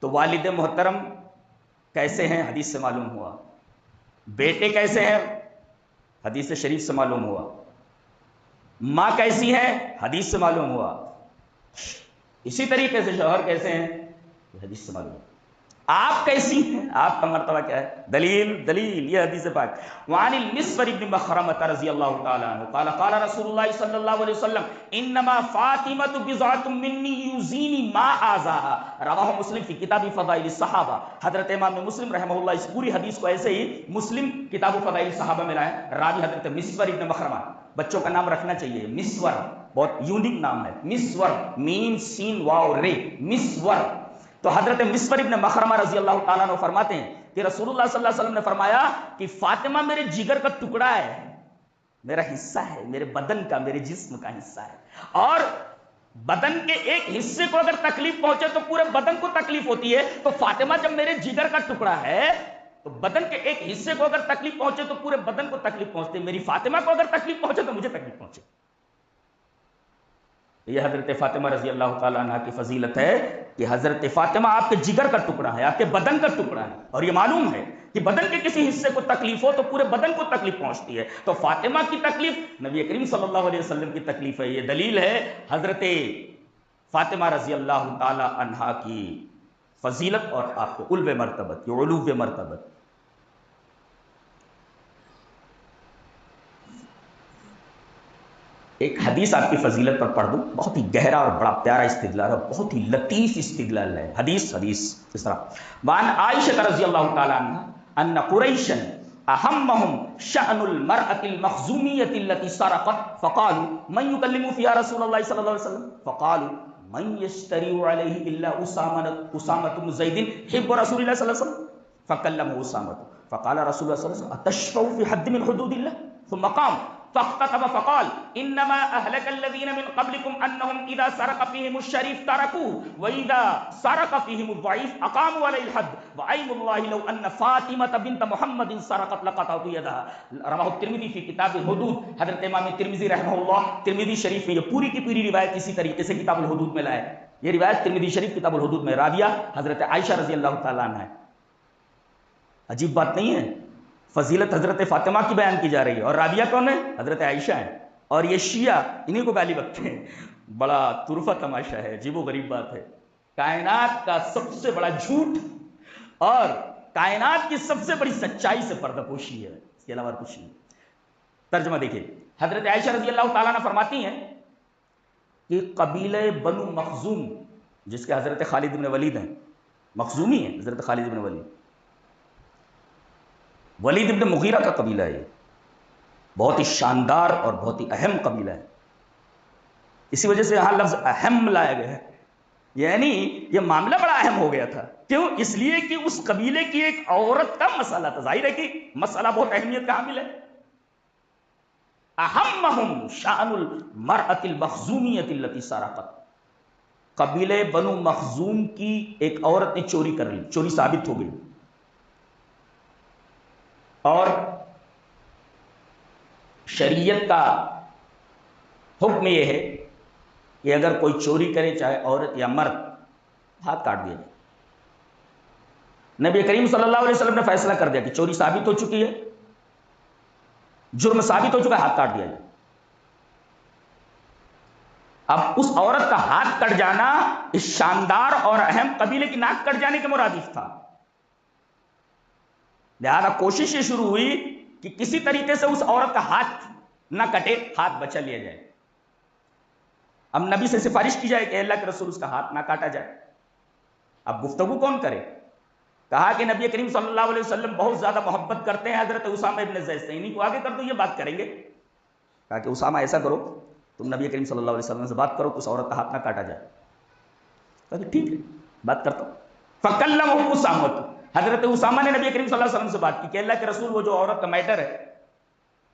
تو والد محترم کیسے ہیں حدیث سے معلوم ہوا، بیٹے کیسے ہیں حدیث شریف سے معلوم ہوا، ماں کیسی ہے حدیث سے معلوم ہوا، اسی طریقے سے شوہر کیسے ہیں حدیث سے معلوم ہوا، آپ کیسی ہیں، آپ کا مرتبہ کیا ہے، دلیل یہ حدیث پاک۔ وعن المسور بن مخرمۃ رضی اللہ تعالی عنہ قال قال رسول اللہ صلی اللہ علیہ وسلم انما فاطمۃ بضعۃ منی یؤذینی ما آذاها، رواہ مسلم فی کتاب فضائل الصحابہ۔ حضرت امام مسلم رحمہ اللہ اس پوری حدیث کو ایسے ہی مسلم کتاب فضائل الصحابہ میں لائے، راوی حضرت مسور بن مخرمہ، بچوں کا نام رکھنا چاہیے مسور، بہت یونیک نام ہے مسور، میم سین واو رے، مسور۔ تو حضرت مسور ابن مخرمہ رضی اللہ تعالیٰ عنہ فرماتے ہیں کہ رسول اللہ صلی اللہ علیہ وسلم نے فرمایا کہ فاطمہ میرے جگر کا ٹکڑا ہے، میرا حصہ ہے، میرے بدن کا، میرے جسم کا حصہ ہے، اور بدن کے ایک حصے کو اگر تکلیف پہنچے تو پورے بدن کو تکلیف ہوتی ہے، تو فاطمہ جب میرے جگر کا ٹکڑا ہے تو بدن کے ایک حصے کو اگر تکلیف پہنچے تو پورے بدن کو تکلیف پہنچتی ہے، میری فاطمہ کو اگر تکلیف پہنچے تو مجھے تکلیف پہنچے۔ یہ حضرت فاطمہ رضی اللہ تعالیٰ عنہ کی فضیلت ہے کہ حضرت فاطمہ آپ کے جگر کا ٹکڑا ہے، آپ کے بدن کا ٹکڑا ہے، اور یہ معلوم ہے کہ بدن کے کسی حصے کو تکلیف ہو تو پورے بدن کو تکلیف پہنچتی ہے، تو فاطمہ کی تکلیف نبی کریم صلی اللہ علیہ وسلم کی تکلیف ہے۔ یہ دلیل ہے حضرت فاطمہ رضی اللہ تعالیٰ عنہ کی فضیلت اور آپ کو علو مرتبت، یہ علو مرتبت۔ ایک حدیث آپ کی فضیلت پر پڑھ دوں، بہت ہی گہرا اور بڑا پیارا استدلال ہے، بہت ہی لطیف استدلال ہے۔ حدیث اس طرح، وعن عائشہ رضی اللہ تعالی عنہ ان قریشا اہمہم شأن المرأة المخزومیة التي سرقت فقالوا من يكلم فيها رسول الله صلی اللہ علیہ وسلم فقالوا من يشتري عليه الا اسامة بن زید حب رسول الله صلی اللہ علیہ وسلم فكلمه اسامة فقال رسول الله صلی اللہ علیہ وسلم اتشفع في حد من حدود الله ثم قام فاختطب فقال انما اهلك الذين من قبلكم انهم اذا سرق فيهم الشريف تركوه واذا سرق فيهم الضعيف اقاموا عليه الحد وايم الله لو ان فاطمه بنت محمد سرقت لقطعت يدها، رواه الترمذی فی کتاب الحدود۔ حضرت امام ترمذی رحمہ اللہ ترمذی شریف میں یہ پوری کی پوری روایت اسی طریقے سے کتاب الحدود میں لائے، یہ روایت ترمذی شریف کتاب الحدود میں، راویہ حضرت عائشہ رضی اللہ تعالیٰ عنہ ہے۔ عجیب بات نہیں ہے، فضیلت حضرت فاطمہ کی بیان کی جا رہی ہے، اور راویہ کون ہے؟ حضرت عائشہ ہے، اور یہ شیعہ انہیں کو گالی بکتے ہیں۔ بڑا طرفہ تماشا ہے، عجیب و غریب بات ہے، کائنات کا سب سے بڑا جھوٹ اور کائنات کی سب سے بڑی سچائی سے پردہ پوشی ہے، اس کے علاوہ کچھ نہیں۔ ترجمہ دیکھیے، حضرت عائشہ رضی اللہ تعالیٰ عنہ فرماتی ہیں کہ قبیلہ بنو مخزوم، جس کے حضرت خالد بن ولید ہیں، مخزومی ہیں حضرت خالد بن ولید، ولید ابن مغیرہ کا قبیلہ ہے، بہت ہی شاندار اور بہت ہی اہم قبیلہ ہے، اسی وجہ سے یہاں لفظ اہم لایا گیا ہے، یعنی یہ معاملہ بڑا اہم ہو گیا تھا۔ کیوں؟ اس لیے کہ اس قبیلے کی ایک عورت کا مسئلہ تھا، ظاہر ہے کہ مسئلہ بہت اہمیت کا حامل ہے۔ اہمہم شأن المرأة المخزومیۃ التي سرقت، قبیلے بنو مخزوم کی ایک عورت نے چوری کر لی، چوری ثابت ہو گئی، اور شریعت کا حکم یہ ہے کہ اگر کوئی چوری کرے، چاہے عورت یا مرد، ہاتھ کاٹ دیا جائے۔ نبی کریم صلی اللہ علیہ وسلم نے فیصلہ کر دیا کہ چوری ثابت ہو چکی ہے، جرم ثابت ہو چکا ہے، ہاتھ کاٹ دیا جائے۔ اب اس عورت کا ہاتھ کٹ جانا اس شاندار اور اہم قبیلے کی ناک کٹ جانے کے مرادف تھا، لہذا کوشش یہ شروع ہوئی کہ کسی طریقے سے اس عورت کا ہاتھ نہ کٹے، ہاتھ بچا لیا جائے۔ اب نبی سے سفارش کی جائے کہ اللہ کے رسول اس کا ہاتھ نہ کاٹا جائے۔ اب گفتگو کون کرے؟ کہا کہ نبی کریم صلی اللہ علیہ وسلم بہت زیادہ محبت کرتے ہیں حضرت اسامہ ابن زید سے، انہیں کو آگے کر دو، یہ بات کریں گے۔ کہا کہ اسامہ ایسا کرو، تم نبی کریم صلی اللہ علیہ وسلم سے بات کرو کہ اس عورت کا ہاتھ نہ کاٹا جائے۔ کہا کہ ٹھیک ہے، بات کرتا ہوں۔ فکلمہ اسامہ، حضرت اسامہ نے نبی کریم صلی اللہ علیہ وسلم سے بات کی کہ اللہ کے رسول وہ جو عورت کا میٹر ہے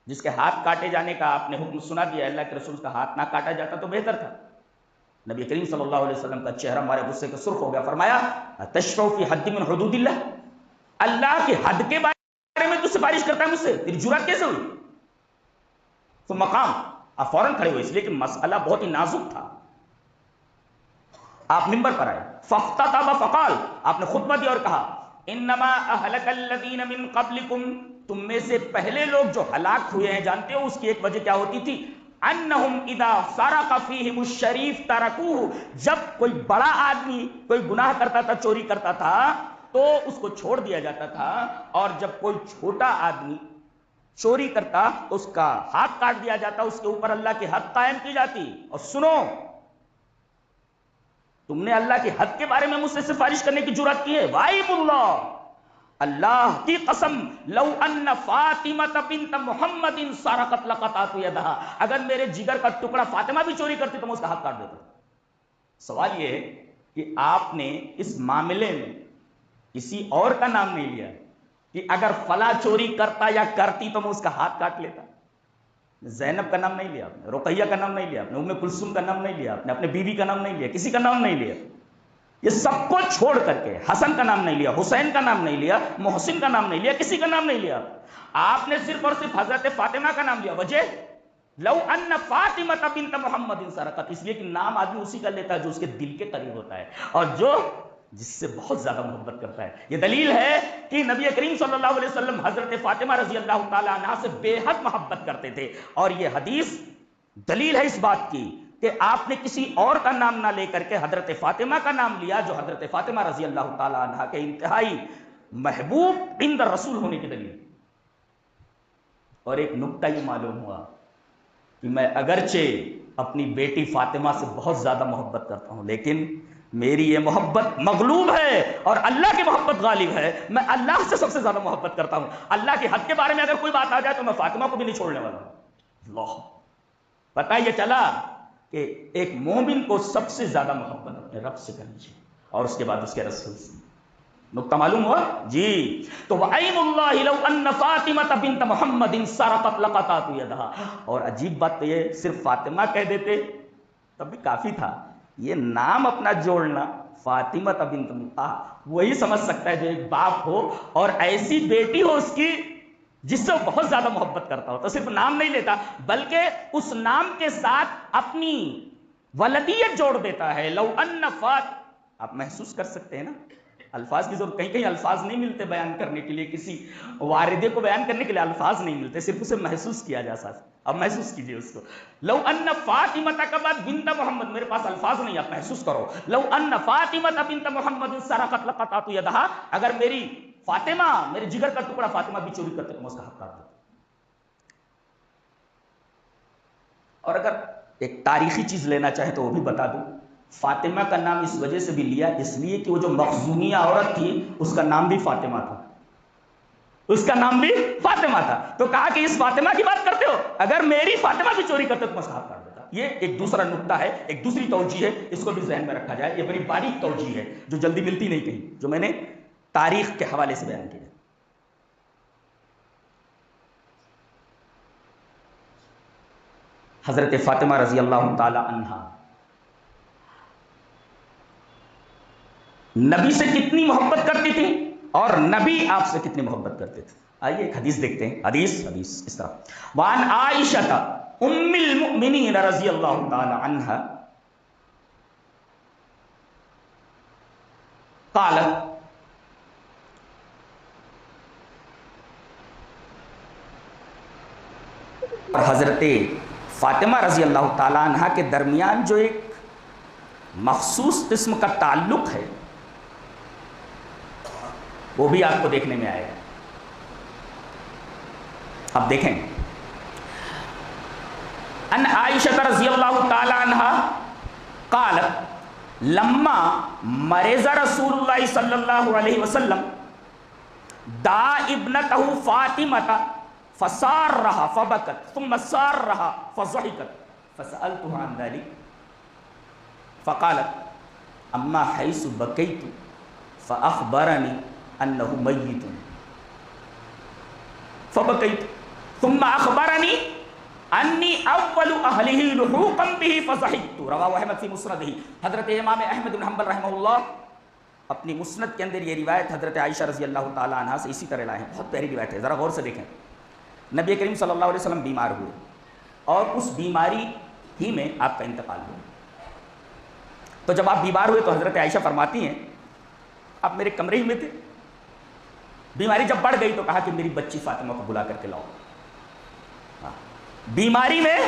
جس کے ہاتھ کاٹے جانے کا آپ نے حکم سنا دیا، اللہ کے رسول کا ہاتھ نہ کاٹا جاتا تو بہتر تھا۔ نبی کریم صلی اللہ علیہ وسلم کا چہرہ ہمارے غصے کا سرخ ہو گیا، فرمایا تشفع فی حد من حدود اللہ، اللہ کی حد کے بارے میں تو سفارش کرتا ہے مجھ سے، تیری جرات کیسے ہوئی؟ تو مقام آپ فوراً کھڑے ہوئے، اس لیے کہ مسئلہ بہت ہی نازک تھا۔ آپ ممبر پر آئے، فاختطب فقال، آپ نے خطبہ دیا اور کہا انما اہلک الذین من قبلکم، تم میں سے پہلے لوگ جو ہلاک ہوئے ہیں جانتے ہو اس کی ایک وجہ کیا ہوتی تھی؟ انہم اذا سرق فیہم الشریف ترکوہ، جب کوئی بڑا آدمی کوئی گناہ کرتا تھا، چوری کرتا تھا تو اس کو چھوڑ دیا جاتا تھا، اور جب کوئی چھوٹا آدمی چوری کرتا تو اس کا ہاتھ کاٹ دیا جاتا، اس کے اوپر اللہ کی حد قائم کی جاتی۔ اور سنو، تم نے اللہ کی حد کے بارے میں مجھ سے سفارش کرنے کی جرات کی ہے؟ وائب اللہ، اللہ کی قسم، لو ان فاطمہ بنت محمد سرقت لقطعت یدہا، اگر میرے جگر کا ٹکڑا فاطمہ بھی چوری کرتی تو میں اس کا ہاتھ کاٹ دیتا۔ سوال یہ ہے کہ آپ نے اس معاملے میں کسی اور کا نام نہیں لیا کہ اگر فلاں چوری کرتا یا کرتی تو میں اس کا ہاتھ کاٹ لیتا۔ زینب کا نام نہیں لیا آپ نے، رقیہ کا نام نہیں لیا آپ نے، ام کلثوم کا نام نہیں لیا آپ نے، اپنے بیوی کا نام نہیں لیا، کسی کا نام نہیں لیا۔ یہ سب کو چھوڑ کر کے حسن کا نام نہیں لیا، حسین کا نام نہیں لیا، محسن کا نام نہیں لیا، کسی کا نام نہیں لیا۔ آپ نے صرف اور صرف حضرت فاطمہ کا نام لیا۔ وجہ لو ان فاطمہ بنت محمد سرقت، اس لیے کہ نام آدمی اسی کا لیتا ہے جو اس کے دل کے قریب ہوتا ہے اور جو جس سے بہت زیادہ محبت کرتا ہے۔ یہ دلیل ہے کہ نبی کریم صلی اللہ علیہ وسلم حضرت فاطمہ رضی اللہ تعالی عنہا سے بے حد محبت کرتے تھے، اور یہ حدیث دلیل ہے اس بات کی کہ آپ نے کسی اور کا نام نہ لے کر کے حضرت فاطمہ کا نام لیا، جو حضرت فاطمہ رضی اللہ تعالی عنہا کے انتہائی محبوب عند رسول ہونے کی دلیل۔ اور ایک نکتہ یہ معلوم ہوا کہ میں اگرچہ اپنی بیٹی فاطمہ سے بہت زیادہ محبت کرتا ہوں، لیکن میری یہ محبت مغلوب ہے اور اللہ کی محبت غالب ہے۔ میں اللہ سے سب سے زیادہ محبت کرتا ہوں۔ اللہ کی حد کے بارے میں اگر کوئی بات آ جائے تو میں فاطمہ کو بھی نہیں چھوڑنے والا ہوں۔ اللہ، پتہ یہ چلا کہ ایک مومن کو سب سے زیادہ محبت اپنے رب سے کرنی چاہیے اور اس کے بعد اس کے رسول سے۔ نقطہ معلوم ہوا جی؟ تو وَأَيْمُ اللَّهِ لَوْ أَنَّ فَاطِمَةَ بِنْتَ مُحَمَّدٍ سَرَقَتْ لَقَطَعْتُ يَدَهَا۔ اور عجیب بات تو یہ صرف فاطمہ کہہ دیتے تب بھی کافی تھا، یہ نام اپنا جوڑنا فاطمہ بنت، وہی سمجھ سکتا ہے جو ایک باپ ہو اور ایسی بیٹی ہو اس کی جس سے وہ بہت زیادہ محبت کرتا ہو، تو صرف نام نہیں لیتا بلکہ اس نام کے ساتھ اپنی ولدیت جوڑ دیتا ہے۔ لو ان آپ محسوس کر سکتے ہیں نا، الفاظ کی ضرورت، کہیں کہیں الفاظ نہیں ملتے بیان کرنے کے لیے، کسی واردے کو بیان کرنے کے لیے الفاظ نہیں ملتے، صرف اسے محسوس کیا جا سکتا۔ اب محسوس کیجئے اس کو، لو ان فاطمہ کے بعد بنت محمد، میرے پاس الفاظ نہیں، آپ محسوس کرو، لو ان فاطمہ بنت محمد سرقت لقطعت یدہا، اگر میری فاطمہ، میرے جگر کا ٹکڑا فاطمہ بھی چوری کرتے تو میں اس کا حق کاٹ دیتا۔ اور اگر ایک تاریخی چیز لینا چاہے تو وہ بھی بتا دوں، فاطمہ کا نام اس وجہ سے بھی لیا اس لیے کہ وہ جو مخزومیہ عورت تھی اس کا نام بھی فاطمہ تھا، اس کا نام بھی فاطمہ تھا، تو کہا کہ اس فاطمہ کی بات کرتے ہو، اگر میری فاطمہ بھی چوری کرتے تو میں اس کا حق کاٹ دیتا۔ یہ ایک دوسرا نقطہ ہے، ایک دوسری توجیہ ہے، اس کو بھی ذہن میں رکھا جائے، یہ بڑی باریک توجیہ ہے جو جلدی ملتی نہیں کہیں، جو میں نے تاریخ کے حوالے سے بیان کیا۔ حضرت فاطمہ رضی اللہ تعالی عنہا نبی سے کتنی محبت کرتی تھی اور نبی آپ سے کتنی محبت کرتے تھے۔ آئیے ایک حدیث دیکھتے ہیں، حدیث اس طرح، وعن عائشہ ام المؤمنین رضی اللہ تعالی عنہا قالت، حضرت فاطمہ رضی اللہ تعالی عنہا کے درمیان جو ایک مخصوص قسم کا تعلق ہے وہ بھی آپ کو دیکھنے میں آئے گا۔ اب دیکھیں، ان عائشہ رضی اللہ تعالی عنہا قالت لما مرض رسول اللہ صلی اللہ علیہ وسلم دعا ابنتہ فاطمہ فسارها فبكت ثم سارها فضحكت فسألتها عن ذلك فقالت اما حيث بكيت فأخبرني أنه ميت فبكيت ثم أخبرني أني أول أهله لحوقا به فضحكت، رواه أحمد في مسنده۔ حضرت امام احمد بن حنبل رحمہ اللہ اپنی مسند کے اندر یہ روایت حضرت عائشہ رضی اللہ تعالی عنہا سے اسی طرح لائے ہیں، بہت پیاری روایت ہے، ذرا غور سے دیکھیں۔ نبی کریم صلی اللہ علیہ وسلم بیمار ہوئے اور اس بیماری ہی میں آپ کا انتقال ہوا۔ تو جب آپ بیمار ہوئے تو حضرت عائشہ فرماتی ہیں آپ میرے کمرے ہی میں تھے، بیماری جب بڑھ گئی تو کہا کہ میری بچی فاطمہ کو بلا کر کے لاؤ. بیماری میں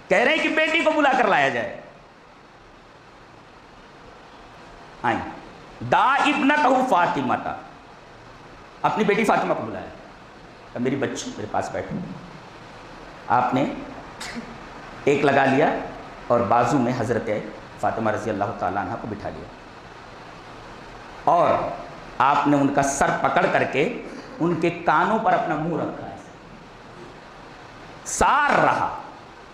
کہہ رہے ہیں کہ بیٹی کو بلا کر لایا جائے. آئیں دا ابنتہ فاطمہ، اپنی بیٹی فاطمہ کو بلایا، میری بچی میرے پاس بیٹھی. آپ نے ایک لگا لیا اور بازو میں حضرت فاطمہ رضی اللہ تعالیٰ عنہ کو بٹھا لیا، اور آپ نے ان کا سر پکڑ کر کے ان کے کانوں پر اپنا منہ رکھا ہے. سار رہا،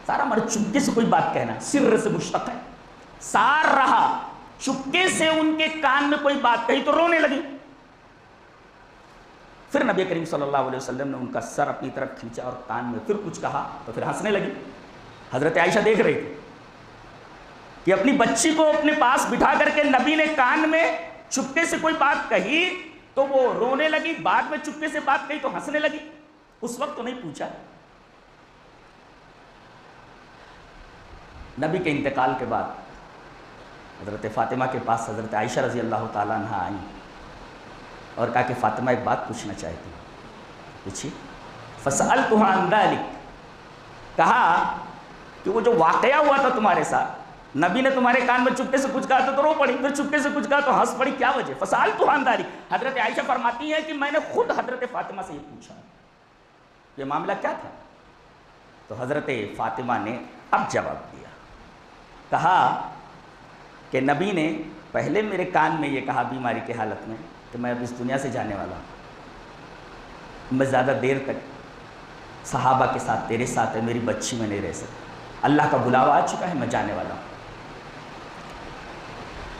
سارا مر چپکے سے کوئی بات کہنا، سر سے مشتق ہے. سار رہا، چپکے سے ان کے کان میں کوئی بات کہی تو رونے لگی. پھر نبی کریم صلی اللہ علیہ وسلم نے ان کا سر اپنی طرف کھینچا اور کان میں پھر کچھ کہا تو پھر ہنسنے لگی. حضرت عائشہ دیکھ رہی تھی کہ اپنی بچی کو اپنے پاس بٹھا کر کے نبی نے کان میں چپکے سے کوئی بات کہی تو وہ رونے لگی، بعد میں چپکے سے بات کہی تو ہنسنے لگی. اس وقت تو نہیں پوچھا. نبی کے انتقال کے بعد حضرت فاطمہ کے پاس حضرت عائشہ رضی اللہ تعالیٰ عنہ آئیں اور کہا کہ فاطمہ ایک بات پوچھنا چاہتی ہوں. پوچھیے. فسألتها عن ذلك، کہا کہ وہ جو واقعہ ہوا تھا تمہارے ساتھ، نبی نے تمہارے کان میں چپکے سے کچھ کہا تو رو پڑی، پھر چپکے سے کچھ کہا تو ہنس پڑی، کیا وجہ؟ فسألتها عن ذلك، حضرت عائشہ فرماتی ہیں کہ میں نے خود حضرت فاطمہ سے یہ پوچھا یہ معاملہ کیا تھا. تو حضرت فاطمہ نے اب جواب دیا، کہا کہ نبی نے پہلے میرے کان میں یہ کہا بیماری کے حالت میں کہ میں اب اس دنیا سے جانے والا ہوں، میں زیادہ دیر تک صحابہ کے ساتھ تیرے ساتھ ہے، میری بچی میں نہیں رہ سکتی، اللہ کا بلاوا آ چکا ہے، میں جانے والا ہوں.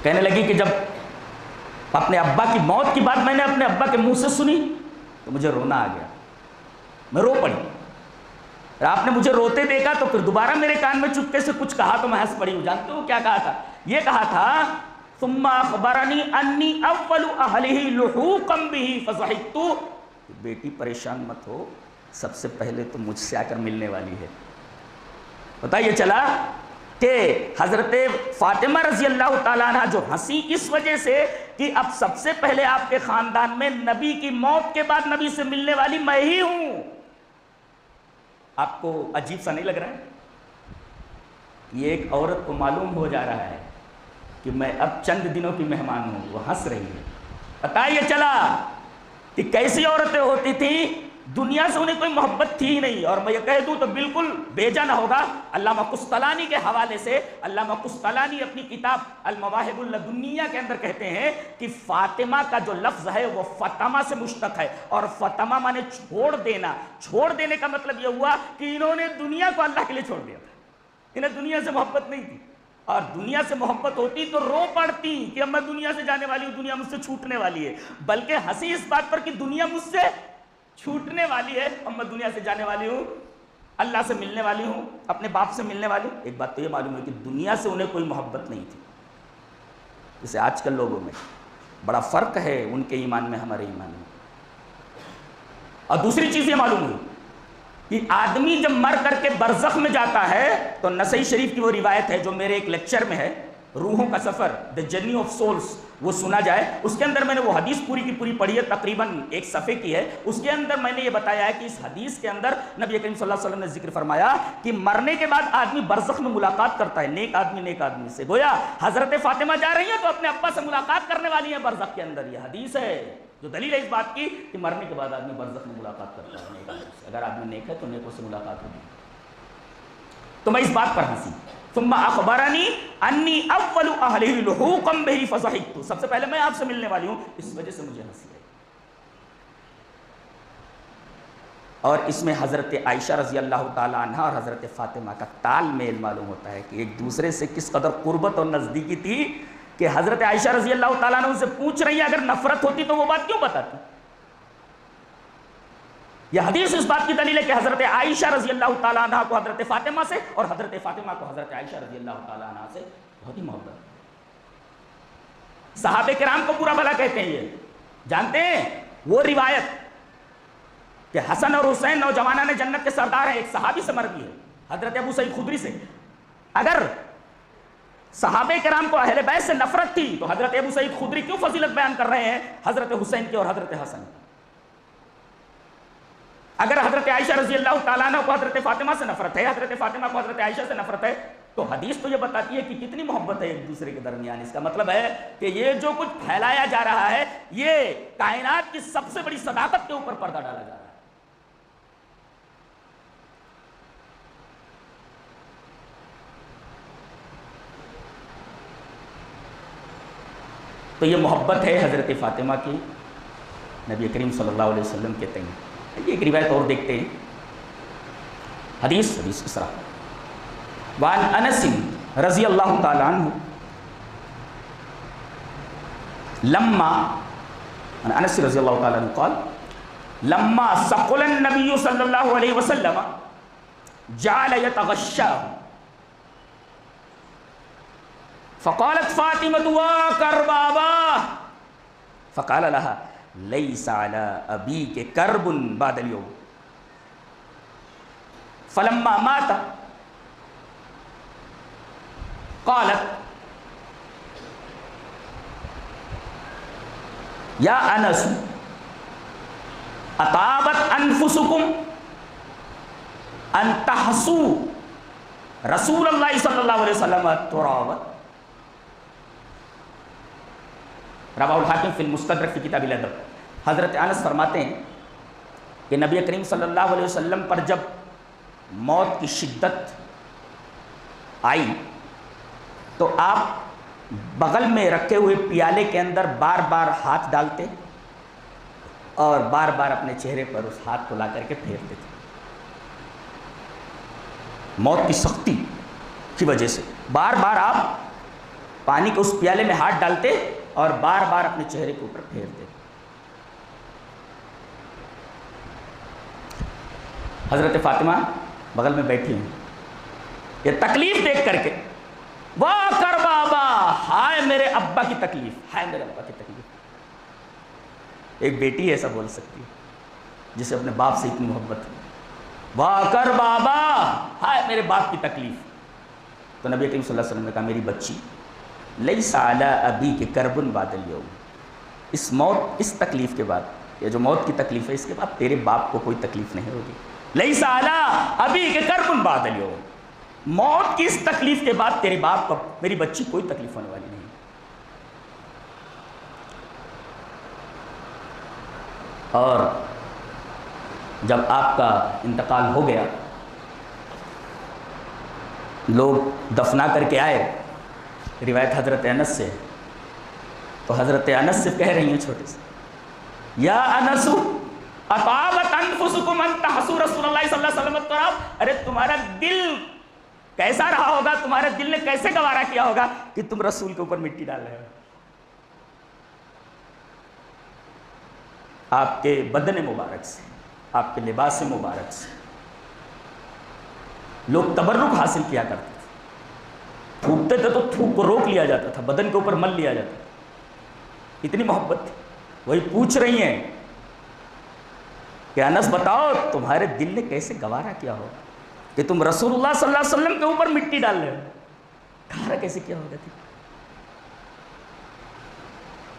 کہنے لگی کہ جب اپنے ابا کی موت کی بات میں نے اپنے ابا کے منہ سے سنی تو مجھے رونا آ گیا، میں رو پڑی. آپ نے مجھے روتے دیکھا تو پھر دوبارہ میرے کان میں چپکے سے کچھ کہا تو میں ہنس پڑی ہوں. جانتے ہو کیا کہا تھا؟ یہ کہا تھا ثم اخبرنی انی اول اہلہ لحوقا بہ فضحکت، بیٹی پریشان مت ہو، سب سے پہلے تو مجھ سے آ کر ملنے والی ہے. پتہ یہ چلا کہ حضرت فاطمہ رضی اللہ تعالیٰ عنہ جو ہنسی اس وجہ سے کہ اب سب سے پہلے آپ کے خاندان میں نبی کی موت کے بعد نبی سے ملنے والی میں ہی ہوں. آپ کو عجیب سا نہیں لگ رہا ہے؟ یہ ایک عورت کو معلوم ہو جا رہا ہے کہ میں اب چند دنوں کی مہمان ہوں. وہ ہنس رہی ہے. پتہ یہ چلا کہ کیسی عورتیں ہوتی تھیں، دنیا سے انہیں کوئی محبت تھی ہی نہیں. اور میں یہ کہہ دوں تو بالکل بیجا نہ ہوگا، علامہ قسطلانی کے حوالے سے علامہ قسطلانی اپنی کتاب المواہب اللدنیہ کے اندر کہتے ہیں کہ فاطمہ کا جو لفظ ہے وہ فاطمہ سے مشتق ہے، اور فاطمہ مانے چھوڑ دینا. چھوڑ دینے کا مطلب یہ ہوا کہ انہوں نے دنیا کو اللہ کے لیے چھوڑ دیا تھا. انہیں دنیا سے محبت نہیں تھی، اور دنیا سے محبت ہوتی تو رو پڑتی کہ اب میں دنیا سے جانے والی ہوں، دنیا مجھ سے چھوٹنے والی ہے. بلکہ ہنسی اس بات پر کہ دنیا مجھ سے چھوٹنے والی ہے، اب میں دنیا سے جانے والی ہوں، اللہ سے ملنے والی ہوں، اپنے باپ سے ملنے والی ہوں. ایک بات تو یہ معلوم ہے کہ دنیا سے انہیں کوئی محبت نہیں تھی. جیسے آج کل لوگوں میں بڑا فرق ہے ان کے ایمان میں ہمارے ایمان میں. اور دوسری چیز یہ معلوم ہوئی کہ آدمی جب مر کر کے برزخ میں جاتا ہے تو نسائی شریف کی وہ روایت ہے جو میرے ایک لیکچر میں ہے، روحوں کا سفر، دا جرنی آف سولز، وہ سنا جائے. اس کے اندر میں نے وہ حدیث پوری کی پوری پڑھی ہے، تقریباً ایک صفحے کی ہے. اس کے اندر میں نے یہ بتایا ہے کہ اس حدیث کے اندر نبی کریم صلی اللہ علیہ وسلم نے ذکر فرمایا کہ مرنے کے بعد آدمی برزخ میں ملاقات کرتا ہے نیک آدمی سے. گویا حضرت فاطمہ جا رہی ہیں تو اپنے ابا سے ملاقات کرنے والی ہیں برزخ کے اندر. یہ حدیث ہے جو دلیل ہے اس بات کی کہ مرنے کے بعد آدمی برزخ میں ملاقات کرتا ہے نیک آدمی سے. اگر آدمی نیک ہے تو نیکوں سے ملاقات ہوگی. تو میں اس بات پر ہنسی. ثم اخبرنی انی اول اہلہ لحوقا بہ فضحکت، سب سے پہلے میں آپ سے ملنے والی ہوں، اس وجہ سے مجھے ہنسی آئی. اور اس میں حضرت عائشہ رضی اللہ تعالیٰ عنہ اور حضرت فاطمہ کا تال میل معلوم ہوتا ہے کہ ایک دوسرے سے کس قدر قربت اور نزدیکی تھی کہ حضرت عائشہ رضی اللہ تعالیٰ عنہ ان سے پوچھ رہی ہیں اگر نفرت ہوتی تو وہ بات کیوں بتاتی. یہ حدیث اس بات کی دلیل ہے کہ حضرت عائشہ رضی اللہ تعالیٰ عنہ کو حضرت فاطمہ سے اور حضرت فاطمہ کو حضرت عائشہ رضی اللہ تعالیٰ عنہ سے بہت ہی محبت. صحابہ کرام کو برا بھلا کہتے ہیں. یہ جانتے ہیں وہ روایت کہ حسن اور حسین نوجوانان جنت کے سردار ہیں، ایک صحابی سے مروی ہے حضرت ابو سعید خدری سے. اگر صحابہ کرام کو اہل بیت سے نفرت تھی، تو حضرت ابو سعید خدری کیوں فضیلت بیان کر رہے ہیں حضرت حسین کی اور حضرت حسن کی؟ اگر حضرت عائشہ رضی اللہ تعالیٰ عنہ کو حضرت فاطمہ سے نفرت ہے، حضرت فاطمہ کو حضرت عائشہ سے نفرت ہے، تو حدیث تو یہ بتاتی ہے کہ کتنی محبت ہے ایک دوسرے کے درمیان۔ اس کا مطلب ہے کہ یہ جو کچھ پھیلایا جا رہا ہے یہ کائنات کی سب سے بڑی صداقت کے اوپر پردہ ڈالا جا رہا ہے۔ تو یہ محبت ہے حضرت فاطمہ کی نبی کریم صلی اللہ علیہ وسلم کے تئیں۔ ایک روایت اور دیکھتے ہیں، حدیث اس طرح، وعن انس رضی اللہ تعالی عنہ لما انس رضی اللہ تعالی عنہ قال لما ثقل النبی صلی اللہ علیہ وسلم جعل يتغشاه فقالت فاطمة وكربابا فقال لها ليس على أبيك كرب بعد اليوم فلما مات قالت يا أنس أطابت أنفسكم أن تحسوا رسول الله صلى الله عليه وسلم ترابا رواہ الحاکم فی المستدرک فی کتاب الادب۔ حضرت انس فرماتے ہیں کہ نبی کریم صلی اللہ علیہ وسلم پر جب موت کی شدت آئی تو آپ بغل میں رکھے ہوئے پیالے کے اندر بار بار ہاتھ ڈالتے اور بار بار اپنے چہرے پر اس ہاتھ کو لا کر کے پھیرتے تھے۔ موت کی سختی کی وجہ سے بار بار آپ پانی کے اس پیالے میں ہاتھ ڈالتے اور بار بار اپنے چہرے کے اوپر پھیرتے۔ حضرت فاطمہ بغل میں بیٹھی ہیں، یہ تکلیف دیکھ کر کے واہ کر بابا، ہائے میرے ابا کی تکلیف، ہائے میرے ابا کی تکلیف۔ ایک بیٹی ایسا بول سکتی ہے جسے اپنے باپ سے اتنی محبت ہے، واہ کر بابا، ہائے میرے باپ کی تکلیف۔ تو نبی کریم صلی اللہ علیہ وسلم نے کہا میری بچی لیس علی ابیک کرب بعد الیوم، اس موت، اس تکلیف کے بعد، یہ جو موت کی تکلیف ہے اس کے بعد تیرے باپ کو کوئی تکلیف نہیں ہوگی۔ لیس علی ابیک کرب بعد الیوم، موت کی اس تکلیف کے بعد تیرے باپ کو، میری بچی، کوئی تکلیف ہونے والی نہیں۔ اور جب آپ کا انتقال ہو گیا، لوگ دفنا کر کے آئے، روایت حضرت انس سے، تو حضرت انس سے کہہ رہی ہیں چھوٹے سے، یا انس اطابت انفسکم ان تحسوا رسول اللہ صلی اللہ علیہ وسلم التراب، ارے تمہارا دل کیسا رہا ہوگا، تمہارے دل نے کیسے گوارا کیا ہوگا کہ تم رسول کے اوپر مٹی ڈال رہے ہو۔ آپ کے بدن مبارک سے، آپ کے لباس مبارک سے لوگ تبرک حاصل کیا کرتے تھے، تھوکتے تھے تو تھوک کو روک لیا جاتا تھا، بدن کے اوپر مل لیا جاتا تھا، اتنی محبت تھی۔ وہی پوچھ رہی ہیں کہ انس بتاؤ تمہارے دل نے کیسے گوارا کیا ہوگا کہ تم رسول اللہ صلی اللہ علیہ وسلم کے اوپر مٹی ڈال رہے ہو، گوارا کیسے کیا ہوگا تھی؟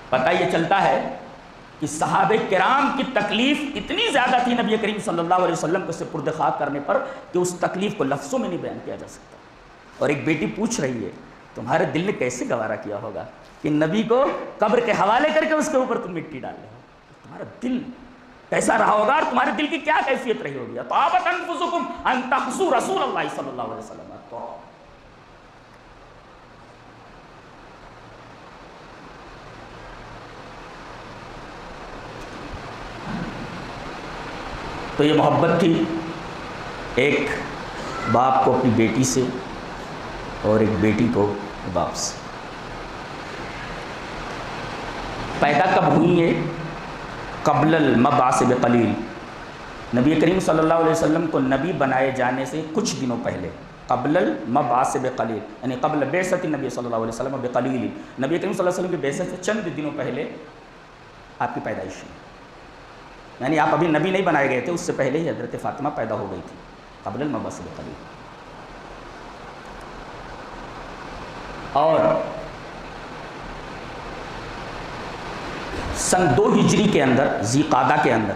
پتہ یہ چلتا ہے کہ صحابہ کرام کی تکلیف اتنی زیادہ تھی نبی کریم صلی اللہ علیہ وسلم کو سپرد خاک کرنے پر کہ اس تکلیف کو لفظوں میں نہیں بیان کیا جا سکتا۔ اور ایک بیٹی پوچھ رہی ہے تمہارے دل نے کیسے گوارا کیا ہوگا کہ نبی کو قبر کے حوالے کر کے اس کے اوپر تم مٹی ڈال رہے ہو، تمہارا دل کیسا رہا ہوگا اور تمہارے دل کی کیا کیفیت رہی ہوگی۔ طابت انفسکم ان تحسوا رسول اللہ صلی اللہ علیہ وسلم۔ تو یہ محبت تھی ایک باپ کو اپنی بیٹی سے اور ایک بیٹی کو باپ سے۔ پیدا کب ہوئی ہے؟ قبل المبعث بقلیل، نبی کریم صلی اللہ علیہ وسلم کو نبی بنائے جانے سے کچھ دنوں پہلے، قبل المبعث بقلیل یعنی قبل بعثت النبی صلی اللہ علیہ وسلم بقلیل، نبی کریم صلی اللہ علیہ وسلم کی بعثت سے چند دنوں پہلے آپ کی پیدائش ہے، یعنی آپ ابھی نبی نہیں بنائے گئے تھے، اس سے پہلے ہی حضرت فاطمہ پیدا ہو گئی تھی، قبل المبعث بقلیل۔ اور سن 2 ہجری کے اندر ذی قعدہ کے اندر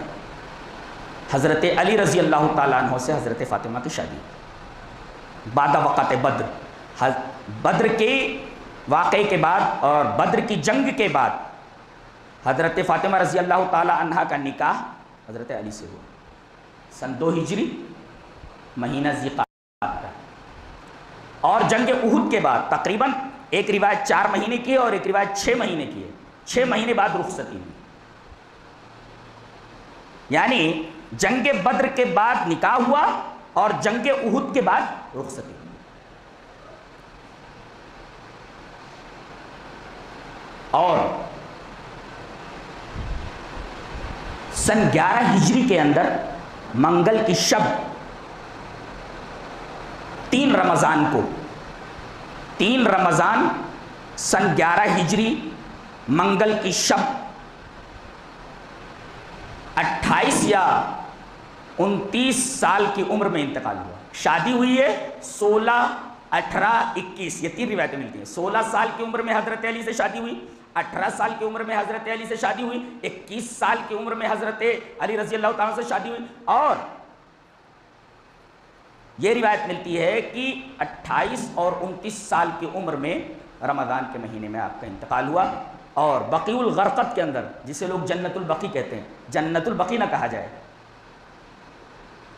حضرت علی رضی اللہ تعالیٰ عنہ سے حضرت فاطمہ کی شادی بعد وقت بدر، بدر کے واقعے کے بعد اور بدر کی جنگ کے بعد حضرت فاطمہ رضی اللہ تعالیٰ عنہ کا نکاح حضرت علی سے ہوا سن 2 ہجری مہینہ ذی قعدہ کا۔ اور جنگ احد کے بعد تقریباً ایک روایت 4 مہینے کی ہے اور ایک روایت 6 مہینے کی ہے، 6 مہینے بعد رخصتی ہوئی، یعنی جنگ بدر کے بعد نکاح ہوا اور جنگ احد کے بعد رخصتی ہوئی۔ اور سن 11 ہجری کے اندر منگل کی شب 3 رمضان کو، 3 رمضان سن 11 ہجری منگل کی شب 28 یا 29 سال کی عمر میں انتقال ہوا۔ شادی ہوئی ہے 16، 18، 21، یہ 3 روایتیں ملتی ہیں۔ 16 سال کی عمر میں حضرت علی سے شادی ہوئی، 18 سال کی عمر میں حضرت علی سے شادی ہوئی، 21 سال کی عمر میں حضرت علی رضی اللہ تعالیٰ سے شادی ہوئی، اور یہ روایت ملتی ہے کہ 28 اور 29 سال کی عمر میں رمضان کے مہینے میں آپ کا انتقال ہوا۔ اور بقیع الغرقد کے اندر، جسے لوگ جنت البقیع کہتے ہیں، جنت البقیع نہ کہا جائے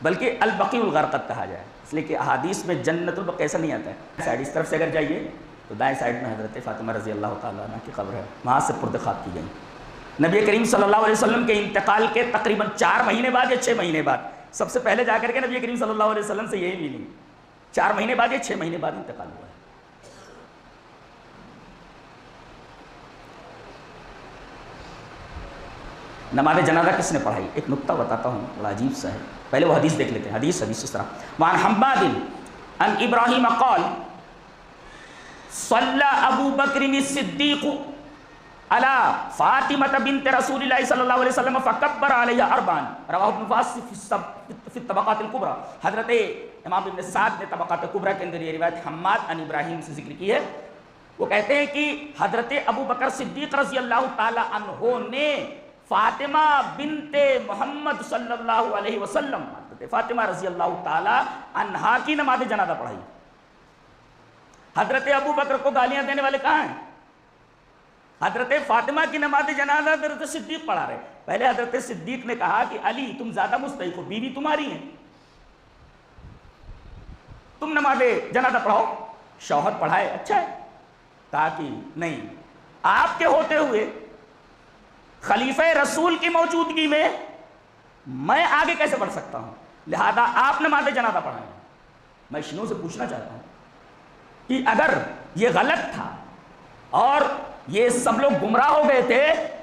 بلکہ البقیع الغرقد کہا جائے، اس لیے کہ احادیث میں جنت البقیع ایسا نہیں آتا ہے۔ سائڈ اس طرف سے اگر جائیے تو دائیں سائڈ میں حضرت فاطمہ رضی اللہ تعالیٰ عنہ کی قبر ہے، وہاں سے پرد خواب کی گئی۔ نبی کریم صلی اللہ علیہ وسلم کے انتقال کے تقریباً 4 مہینے بعد یا 6 مہینے بعد، سب سے پہلے جا کر کے نبی کریم صلی اللہ علیہ وسلم سے یہی ملی، 4 مہینے بعد یا 6 مہینے بعد انتقال ہوا ہے۔ نماز جنازہ کس نے پڑھائی؟ ایک نقطہ بتاتا ہوں، بڑا عجیب سا ہے، پہلے وہ حدیث دیکھ لیتے ہیں۔ حدیث اس طرح، وعن حماد عن ابراہیم قال صلی ابو بکر الصدیق علی فاطمہ بنت رسول اللہ صلی اللہ علیہ وسلم فکبر علیہا 4، رواہ ابن فاس فی الطبقات الکبریٰ۔ حضرت امام ابن سعد نے طبقات کبریٰ کے اندر یہ روایت حماد عن ابراہیم سے ذکر کی ہے۔ وہ کہتے ہیں کہ حضرت ابو بکر صدیق رضی اللہ تعالی عنہ نے فاطمہ بنت محمد صلی اللہ علیہ وسلم، حضرت فاطمہ رضی اللہ تعالی عنہا کی نماز جنازہ پڑھائی۔ حضرت ابو بکر کو گالیاں دینے والے کہاں ہیں؟ حضرت فاطمہ کی نماز جنازہ حضرت صدیق پڑھا رہے۔ پہلے حضرت صدیق نے کہا کہ علی تم زیادہ مستحق ہو، بیوی تمہاری ہیں، تم نماز جنازہ پڑھاؤ۔ شوہر پڑھائے اچھا ہے، کہا کہ نہیں، آپ کے ہوتے ہوئے خلیفہ رسول کی موجودگی میں آگے کیسے بڑھ سکتا ہوں، لہذا آپ نماز جنازہ پڑھائیں۔ میں شنو سے پوچھنا چاہتا ہوں کہ اگر یہ غلط تھا اور یہ سب لوگ گمراہ ہو گئے تھے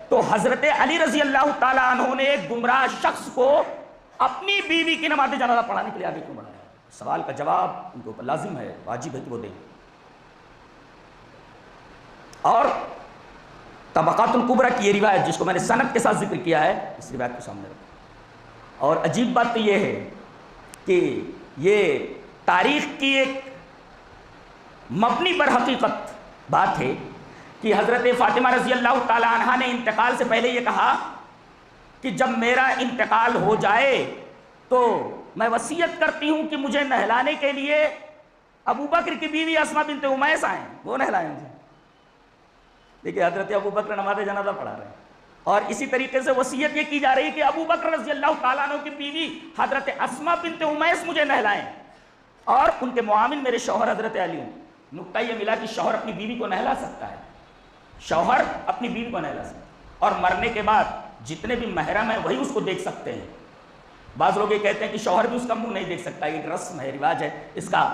تو حضرت علی رضی اللہ تعالیٰ عنہ نے ایک گمراہ شخص کو اپنی بیوی کی نماز جنازہ پڑھانے کے لیے آگے کیوں بڑھایا؟ سوال کا جواب ان کے اوپر لازم ہے، واجب ہے کہ وہ دیں۔ اور طبقات الکبریٰ کی یہ روایت جس کو میں نے سند کے ساتھ ذکر کیا ہے، اس روایت کو سامنے رکھا۔ اور عجیب بات تو یہ ہے کہ یہ تاریخ کی ایک مبنی پر حقیقت بات ہے کہ حضرت فاطمہ رضی اللہ تعالی عنہا نے انتقال سے پہلے یہ کہا کہ جب میرا انتقال ہو جائے تو میں وصیت کرتی ہوں کہ مجھے نہلانے کے لیے ابو بکر کی بیوی اسماء بنت امیس آئیں، وہ نہلائیں مجھے۔ دیکھیں حضرت ابو بکر نماز جنازہ پڑھا رہے ہیں، اور اسی طریقے سے وصیت یہ کی جا رہی ہے کہ ابو بکر رضی اللہ تعالیٰ عنہ کی بیوی حضرت اسماء بنت امیس مجھے نہلائیں، اور ان کے معاون میرے شوہر حضرت علی ہیں۔ نقطہ یہ ملا کہ شوہر اپنی بیوی کو نہلا سکتا ہے، شوہر اپنی بیوی کو نہلا سکتا ہے، اور مرنے کے بعد جتنے بھی محرم ہیں وہی اس کو دیکھ سکتے ہیں۔ بعض لوگ یہ کہتے ہیں کہ شوہر بھی اس کا منہ نہیں دیکھ سکتا، یہ رسم ہے، رواج ہے، اس کا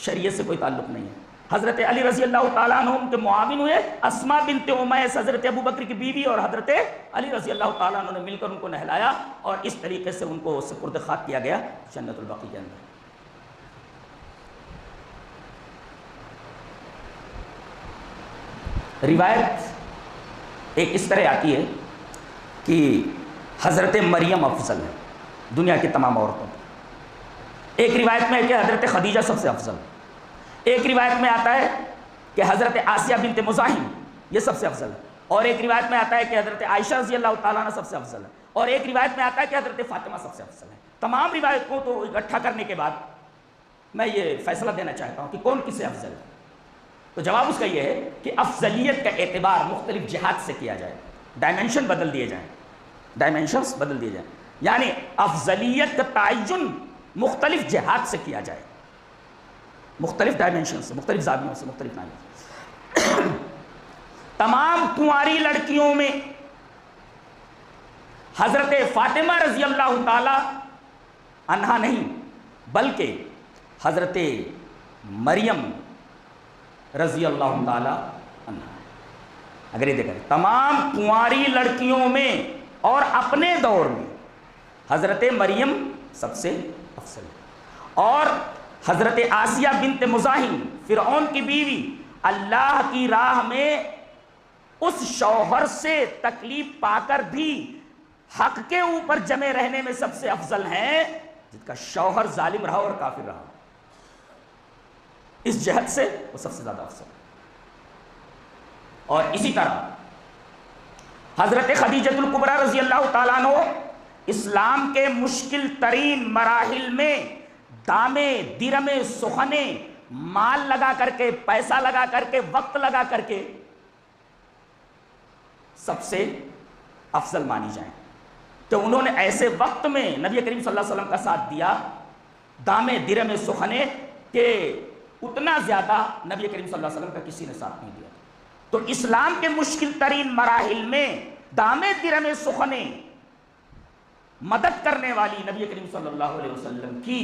شریعت سے کوئی تعلق نہیں ہے۔ حضرت علی رضی اللہ تعالیٰ عنہ ان کے معاون ہوئے، اسماء بنت امیس حضرت ابو بکر کی بیوی اور حضرت علی رضی اللہ تعالیٰ عنہ نے مل کر ان کو نہلایا، اور اس طریقے سے ان کو سپرد خاک کیا گیا جنت البقیع کے اندر۔ روایت ایک اس طرح آتی ہے کہ حضرت مریم افضل ہے دنیا کی تمام عورتوں پر۔ ایک روایت میں ہے کہ حضرت خدیجہ سب سے افضل، ایک روایت میں آتا ہے کہ حضرت آسیہ بنت مزاحم یہ سب سے افضل ہے، اور ایک روایت میں آتا ہے کہ حضرت عائشہ رضی اللہ تعالیٰ عنہ سب سے افضل ہے، اور ایک روایت میں آتا ہے کہ حضرت فاطمہ سب سے افضل ہے۔ تمام روایتوں کو اکٹھا کرنے کے بعد میں یہ فیصلہ دینا چاہتا ہوں کہ کون کس سے افضل ہے، تو جواب اس کا یہ ہے کہ افضلیت کا اعتبار مختلف جہات سے کیا جائے، ڈائمینشن بدل دیے جائیں، ڈائمینشنز بدل دیے جائیں، یعنی افضلیت کا تعین مختلف جہات سے کیا جائے، مختلف ڈائمینشن سے، مختلف زاویوں سے، مختلف ناحیوں سے۔ تمام کنواری لڑکیوں میں حضرت فاطمہ رضی اللہ تعالی عنہا نہیں بلکہ حضرت مریم رضی اللہ تعالی عنہا ہے۔ اگر یہ دیکھیں تمام کنواری لڑکیوں میں اور اپنے دور میں حضرت مریم سب سے افضل ہے، اور حضرت آسیہ بنت مزاحم فرعون کی بیوی اللہ کی راہ میں اس شوہر سے تکلیف پا کر بھی حق کے اوپر جمے رہنے میں سب سے افضل ہیں، جس کا شوہر ظالم رہا اور کافر رہا، اس جہت سے وہ سب سے زیادہ افضل ہے۔ اور اسی طرح حضرت خدیجہ الکبریٰ رضی اللہ تعالیٰ عنہ اسلام کے مشکل ترین مراحل میں دامے درمے سخنے مال لگا کر کے، پیسہ لگا کر کے، وقت لگا کر کے سب سے افضل مانی جائیں، کہ انہوں نے ایسے وقت میں نبی کریم صلی اللہ علیہ وسلم کا ساتھ دیا، دامے درمے سخنے، کہ اتنا زیادہ نبی کریم صلی اللہ علیہ وسلم کا کسی نے ساتھ نہیں دیا۔ تو اسلام کے مشکل ترین مراحل میں دامے درمے سخنے مدد کرنے والی نبی کریم صلی اللہ علیہ وسلم کی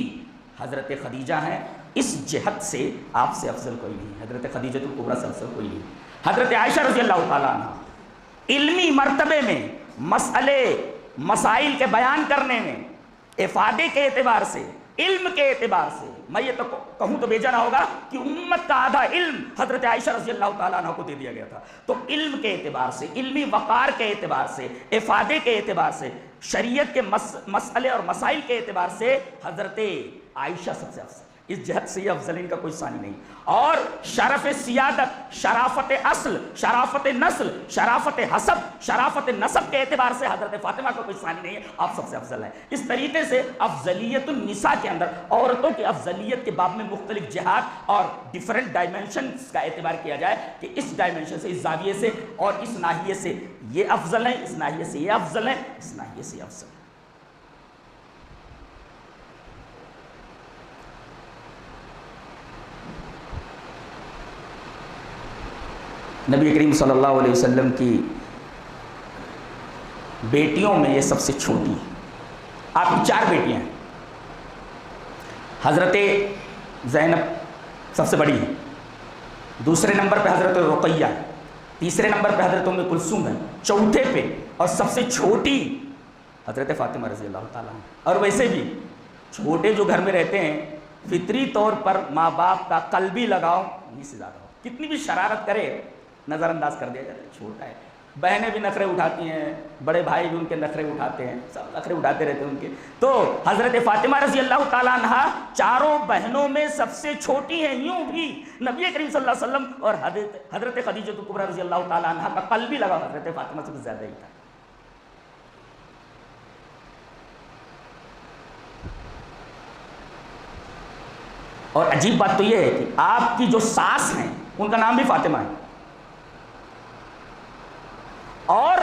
حضرت خدیجہ ہیں، اس جہت سے آپ سے افضل کوئی نہیں، حضرت خدیجہ الکبریٰ سے افضل کوئی نہیں۔ حضرت عائشہ رضی اللہ تعالیٰ عنہ علمی مرتبے میں، مسئلے مسائل کے بیان کرنے میں، افادے کے اعتبار سے، علم کے اعتبار سے، میں یہ تو کہوں تو بے جانا ہوگا کہ امت کا آدھا علم حضرت عائشہ رضی اللہ تعالیٰ عنہ کو دے دیا گیا تھا، تو علم کے اعتبار سے، علمی وقار کے اعتبار سے، افادے کے اعتبار سے، شریعت کے مسئلے اور مسائل کے اعتبار سے حضرت عائشہ سب سے افضل، اس جہت سے یہ افضلین کا کوئی ثانی نہیں۔ اور شرف سیادت، شرافت اصل، شرافت نسل، شرافت حسب، شرافت نسب کے اعتبار سے حضرت فاطمہ کا کوئی ثانی نہیں ہے، آپ سب سے افضل ہیں۔ اس طریقے سے افضلیت النساء کے اندر عورتوں کی افضلیت کے باب میں مختلف جہات اور ڈیفرنٹ ڈائمینشنز کا اعتبار کیا جائے، کہ اس ڈائمینشن سے، اس زاویے سے اور اس ناحیے سے یہ افضل ہیں، اس ناحیے سے یہ افضل ہیں، اس ناحیے سے یہ افضل ہیں۔ نبی کریم صلی اللہ علیہ وسلم کی بیٹیوں میں یہ سب سے چھوٹی ہے، آپ کی 4 بیٹیاں ہیں، حضرت زینب سب سے بڑی ہے، دوسرے نمبر پہ حضرت رقیہ ہے، تیسرے نمبر پہ حضرت ام کلثوم ہے، چوتھے پہ اور سب سے چھوٹی حضرت فاطمہ رضی اللہ تعالیٰ عنہ۔ اور ویسے بھی چھوٹے جو گھر میں رہتے ہیں، فطری طور پر ماں باپ کا قلبی لگاؤ انہیں سے زیادہ ہو، کتنی بھی شرارت کرے نظر انداز کر دیا جاتا ہے، چھوٹا ہے۔ بہنیں بھی نخرے اٹھاتی ہیں، بڑے بھائی بھی ان کے نخرے اٹھاتے ہیں، سب نخرے اٹھاتے رہتے ہیں ان کے۔ تو حضرت فاطمہ رضی اللہ تعالیٰ عنہ چاروں بہنوں میں سب سے چھوٹی ہیں، یوں بھی نبی کریم صلی اللہ علیہ وسلم اور حضرت خدیجہ الکبریٰ رضی اللہ تعالیٰ عنہ کا قلبی لگاؤ حضرت فاطمہ سے زیادہ ہی تھا۔ اور عجیب بات تو یہ ہے کہ آپ کی جو ساس ہیں ان کا نام بھی فاطمہ ہے، اور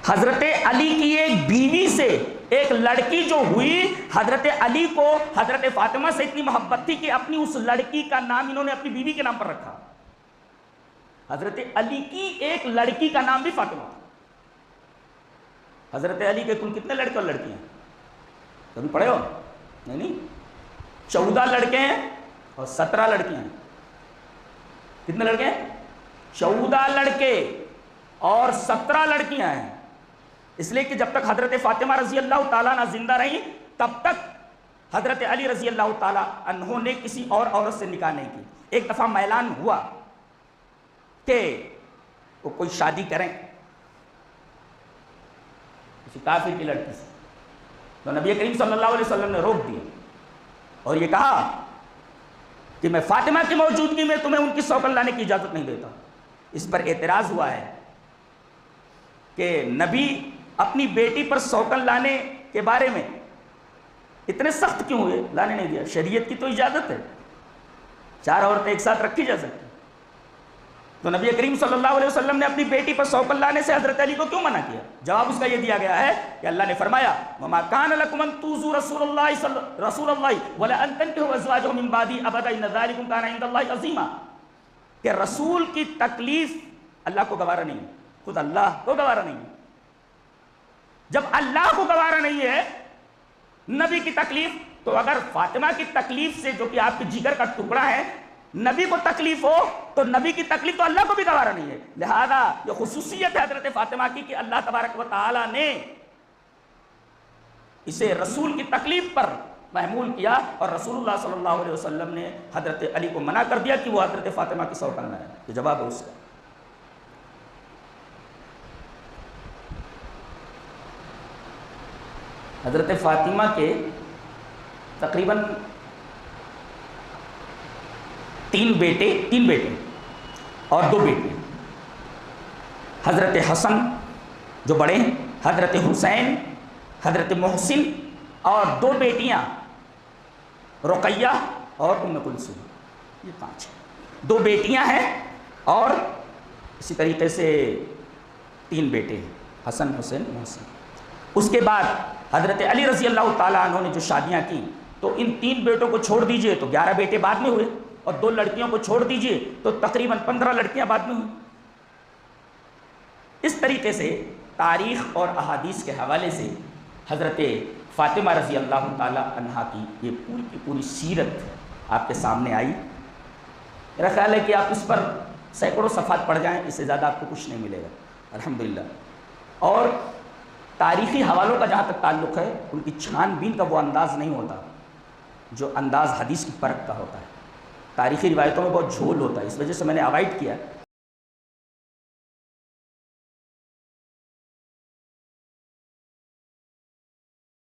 حضرت علی کی ایک بیوی سے ایک لڑکی جو ہوئی، حضرت علی کو حضرت فاطمہ سے اتنی محبت تھی کہ اپنی اس لڑکی کا نام انہوں نے اپنی بیوی کے نام پر رکھا۔ حضرت علی کی ایک لڑکی کا نام بھی فاطمہ تھا۔ حضرت علی کے کل کتنے لڑکے اور لڑکیاں ہیں؟ کبھی پڑھے ہو؟ نہیں، 14 لڑکے ہیں اور 17 لڑکیاں ہیں۔ کتنے لڑکے ہیں؟ 14 لڑکے اور 17 لڑکیاں ہیں۔ اس لیے کہ جب تک حضرت فاطمہ رضی اللہ تعالیٰ عنہ زندہ رہی تب تک حضرت علی رضی اللہ تعالیٰ عنہ نے کسی اور عورت سے نکاح نہیں کی۔ ایک دفعہ اعلان ہوا کہ وہ کوئی شادی کریں کسی کافر کی لڑکی سے، تو نبی کریم صلی اللہ علیہ وسلم نے روک دیا اور یہ کہا کہ میں فاطمہ کی موجودگی میں تمہیں ان کی سوگن لانے کی اجازت نہیں دیتا. اس پر اعتراض ہوا ہے کہ نبی اپنی بیٹی پر سوگن لانے کے بارے میں اتنے سخت کیوں ہوئے؟ لانے نہیں دیا. شریعت کی تو اجازت ہے، 4 عورتیں ایک ساتھ رکھی جا سکتی. تو نبی کریم صلی اللہ علیہ وسلم نے اپنی بیٹی پر سوگن لانے سے حضرت علی کو کیوں منع کیا؟ جواب اس کا یہ دیا گیا ہے کہ اللہ نے فرمایا وَمَا كَانَ لَكُمْ أَن تُؤْذُوا رَسُولَ اللَّهِ وَلَا أَن تَنكِحُوا أَزْوَاجَهُ مِن بَعْدِهِ أَبَدًا إِنَّ ذَلِكُمْ كَانَ عِندَ اللَّهِ عَظِيمًا، کہ رسول کی تکلیف اللہ کو گوارا نہیں ہے، خود اللہ کو گوارا نہیں ہے. جب اللہ کو گوارا نہیں ہے نبی کی تکلیف، تو اگر فاطمہ کی تکلیف سے جو کہ آپ کے جگر کا ٹکڑا ہے نبی کو تکلیف ہو تو نبی کی تکلیف تو اللہ کو بھی گوارا نہیں ہے. لہذا یہ خصوصیت ہے حضرت فاطمہ کی کہ اللہ تبارک و تعالی نے اسے رسول کی تکلیف پر محمول کیا، اور رسول اللہ صلی اللہ علیہ وسلم نے حضرت علی کو منع کر دیا کہ وہ حضرت فاطمہ کی سوگن لائے. یہ جواب ہے اس کا. حضرت فاطمہ کے تقریباً 3 بیٹے اور 2 بیٹیاں. حضرت حسن جو بڑے ہیں، حضرت حسین، حضرت محسن، اور 2 بیٹیاں رقیہ اور ام کلثوم. یہ 5 ہیں. 2 بیٹیاں ہیں اور اسی طریقے سے 3 بیٹے ہیں، حسن، حسین، محسن. اس کے بعد حضرت علی رضی اللہ تعالیٰ عنہ نے جو شادیاں کی تو ان 3 بیٹوں کو چھوڑ دیجئے تو 11 بیٹے بعد میں ہوئے، اور 2 لڑکیوں کو چھوڑ دیجئے تو تقریباً 15 لڑکیاں بعد میں ہوئیں. اس طریقے سے تاریخ اور احادیث کے حوالے سے حضرت فاطمہ رضی اللہ تعالیٰ عنہا کی یہ پوری کی پوری سیرت آپ کے سامنے آئی. میرا خیال ہے کہ آپ اس پر سینکڑوں صفحات پڑھ جائیں، اس سے زیادہ آپ کو کچھ نہیں ملے گا الحمدللہ. اور تاریخی حوالوں کا جہاں تک تعلق ہے، ان کی چھان بین کا وہ انداز نہیں ہوتا جو انداز حدیث کی پرکھ کا ہوتا ہے. تاریخی روایتوں میں بہت جھول ہوتا ہے، اس وجہ سے میں نے اوائڈ کیا